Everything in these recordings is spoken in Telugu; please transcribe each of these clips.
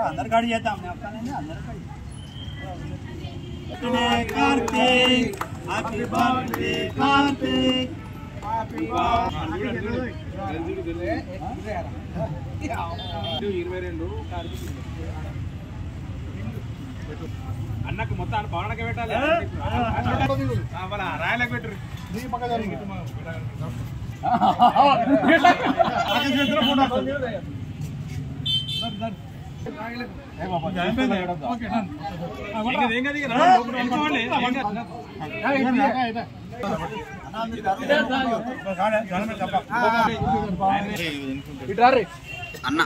अंदर गाड़ी जाता हमने आपका नहीं अंदर गाड़ी Kartik happy birthday Kartik happy అన్నకు మొత్తం పవనకే పెట్టాలి రాయలకు పెట్టరు అన్న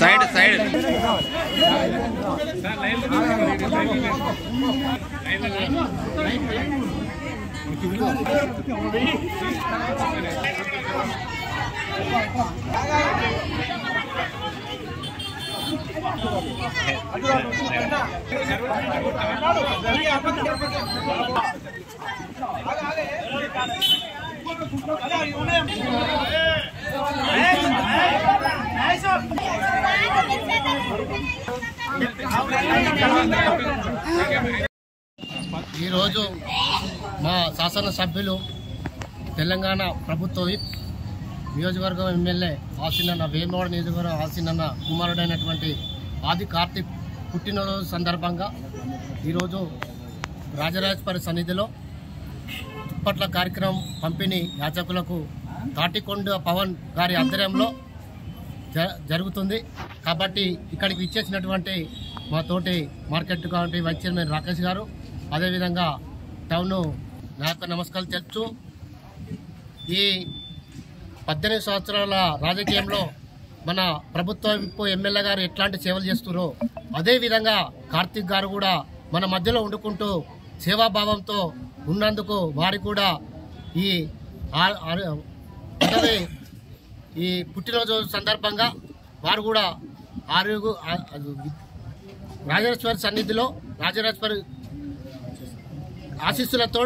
సైడ్ సైడ్ ఈరోజు మా శాసనసభ్యులు తెలంగాణ ప్రభుత్వ నియోజకవర్గం ఎమ్మెల్యే ఆసినన్న వేమవాడ నియోజకవర్గం ఆసినన్న కుమారుడైనటువంటి ఆది కార్తిక్ పుట్టినరోజు సందర్భంగా ఈరోజు రాజరాజేశ్వరి సన్నిధిలో దుప్పట్ల కార్యక్రమం పంపిణీ యాచకులకు తాటికొండ పవన్ గారి ఆధ్వర్యంలో జరుగుతుంది. కాబట్టి ఇక్కడికి ఇచ్చేసినటువంటి మా తోటి market committee vice chairman Rakesh గారు, అదేవిధంగా టౌన్ నాకు నమస్కారాలు తెలుపుతూ ఈ 18 సంవత్సరాల రాజకీయంలో మన ప్రభుత్వ ఎమ్మెల్యే గారు ఎట్లాంటి సేవలు చేస్తున్నారో అదేవిధంగా కార్తిక్ గారు కూడా మన మధ్యలో వండుకుంటూ సేవాభావంతో ఉన్నందుకు వారికి కూడా ఈ పుట్టినరోజు సందర్భంగా వారు కూడా రాజరాజేశ్వరి సన్నిధిలో రాజరాజేశ్వరి ఆశీస్సులతో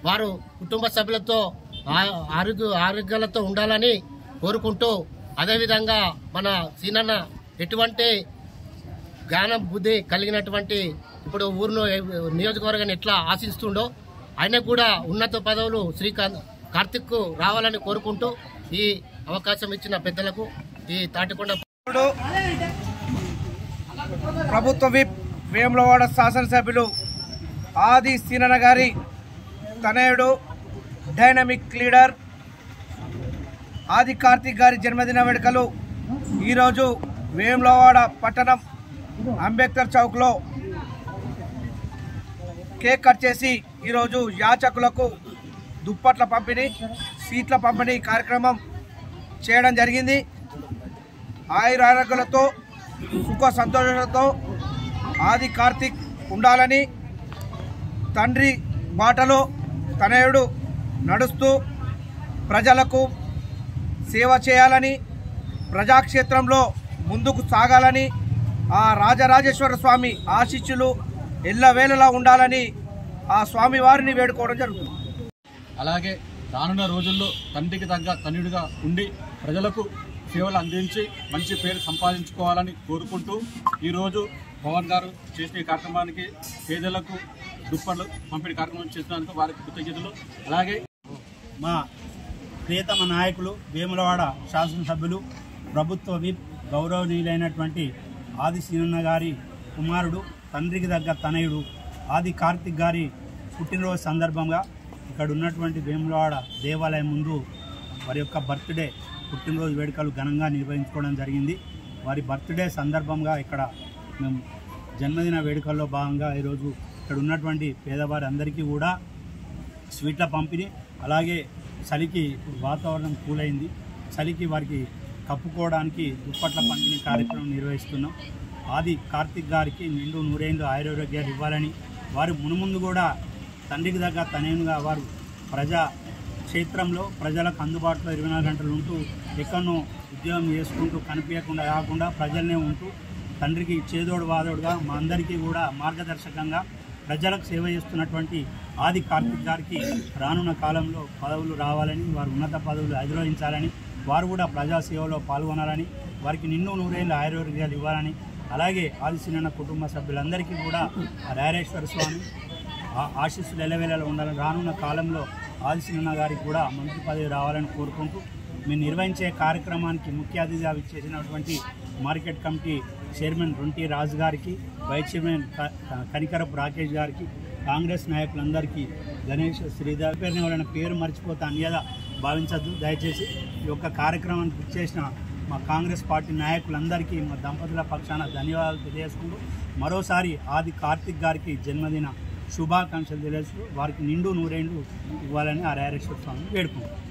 వారు కుటుంబ సభ్యులతో ఆరోగ్యాలతో ఉండాలని కోరుకుంటూ, అదేవిధంగా మన సీనన్న ఎటువంటి జ్ఞానం బుద్ధి కలిగినటువంటి ఇప్పుడు ఊరిలో నియోజకవర్గాన్ని ఎట్లా ఆశిస్తుండో ఆయన కూడా ఉన్నత పదవులు కార్తిక్ రావాలని కోరుకుంటూ ఈ అవకాశం ఇచ్చిన పెద్దలకు ఈ తాటికొండ ప్రభుత్వ విప్ వేములవాడ శాసనసభ్యులు ఆది సీనన్న గారి తనయుడు డైనమిక్ లీడర్ ఆది కార్తిక్ గారి జన్మదిన వేడుకలు ఈరోజు వేములవాడ పట్టణం అంబేద్కర్ చౌక్లో కేక్ కట్ చేసి ఈరోజు యాచకులకు దుప్పట్ల పంపిణీ సీట్ల పంపిణీ కార్యక్రమం చేయడం జరిగింది. ఆయురారోగ్యాలతో సుఖ సంతోషాలతో ఆది కార్తిక్ ఉండాలని, తండ్రి బాటలో తనయుడు నడుస్తూ ప్రజలకు సేవ చేయాలని, ప్రజాక్షేత్రంలో ముందుకు సాగాలని, ఆ రాజరాజేశ్వర స్వామి ఆశీస్సులు ఎల్లవేళలా ఉండాలని ఆ స్వామి వారిని వేడుకోవడం జరుగుతుంది. అలాగే రానున్న రోజుల్లో తండ్రికి తగ్గ తనయుడిగా ఉండి ప్రజలకు సేవలు అందించి మంచి పేరు సంపాదించుకోవాలని కోరుకుంటూ ఈరోజు పవన్ గారు చేసిన కార్యక్రమానికి పేదలకు దుప్పట్లు పంపిణీ కార్యక్రమం చేసినందుకు వారికి కృతజ్ఞతలు. అలాగే మా ప్రియతమ నాయకులు వేములవాడ శాసనసభ్యులు ప్రభుత్వ విప్ గౌరవనీయులైనటువంటి ఆది సీనన్న గారి కుమారుడు తండ్రికి దగ్గర తనయుడు ఆది కార్తిక్ గారి పుట్టినరోజు సందర్భంగా ఇక్కడ ఉన్నటువంటి వేములవాడ దేవాలయం ముందు వారి యొక్క బర్త్డే పుట్టినరోజు వేడుకలు ఘనంగా నిర్వహించుకోవడం జరిగింది. వారి బర్త్డే సందర్భంగా ఇక్కడ మేము జన్మదిన వేడుకల్లో భాగంగా ఈరోజు ఇక్కడ ఉన్నటువంటి పేదవారి అందరికీ కూడా స్వీట్ల పంపిణీ, అలాగే చలికి వాతావరణం కూలైంది, చలికి వారికి కప్పుకోవడానికి దుప్పట్ల పంపిణీ కార్యక్రమం నిర్వహిస్తున్నాం. ఆది కార్తిక్ గారికి నిండు నూరేళ్ళు ఆయురారోగ్యాలు ఇవ్వాలని, వారు మునుముందు కూడా తండ్రికి దగ్గర తనయునిగా వారు ప్రజా క్షేత్రంలో ప్రజలకు అందుబాటులో 24 గంటలు ఉంటూ ఎక్కడనో ఉద్యోగం చేసుకుంటూ కనిపించకుండా కాకుండా ప్రజలనే ఉంటూ తండ్రికి చేదోడు వాదోడుగా మా అందరికీ కూడా మార్గదర్శకంగా ప్రజలకు సేవ చేస్తున్నటువంటి ఆది కార్తిక్ గారికి రానున్న కాలంలో పదవులు రావాలని, వారు ఉన్నత పదవులు అధిరోహించాలని, వారు కూడా ప్రజాసేవలో పాల్గొనాలని వారికి నిండు నూరేళ్ళు ఆయుర్వేదాలు ఇవ్వాలని, అలాగే ఆదిశీనన్న కుటుంబ సభ్యులందరికీ కూడా ఆ రాయరేశ్వర స్వామి ఆశీస్సులు ఎల్లవేళలో ఉండాలని, రానున్న కాలంలో ఆదిశీనన్న గారికి కూడా మంత్రి పదవి రావాలని కోరుకుంటూ మేము నిర్వహించే కార్యక్రమానికి ముఖ్య అతిథిగా చేసినటువంటి మార్కెట్ కమిటీ చైర్మన్ రొంటి రాజు గారికి, వైస్ చైర్మన్ కనికరపు రాకేష్ గారికి, కాంగ్రెస్ నాయకులందరికీ, గణేష్ శ్రీధర్ పేరుని ఎవరైనా పేరు మర్చిపోతే అన్యదా భావించద్దు. దయచేసి ఈ యొక్క కార్యక్రమానికి చేసిన మా కాంగ్రెస్ పార్టీ నాయకులందరికీ మా దంపతుల పక్షాన ధన్యవాదాలు తెలియజేసుకుంటూ మరోసారి ఆది కార్తిక్ గారికి జన్మదిన శుభాకాంక్షలు తెలియజేస్తూ వారికి నిండు నూరేళ్లు ఇవ్వాలని ఆ రాయరేశ్వర స్వామిని వేడుకుంటాం.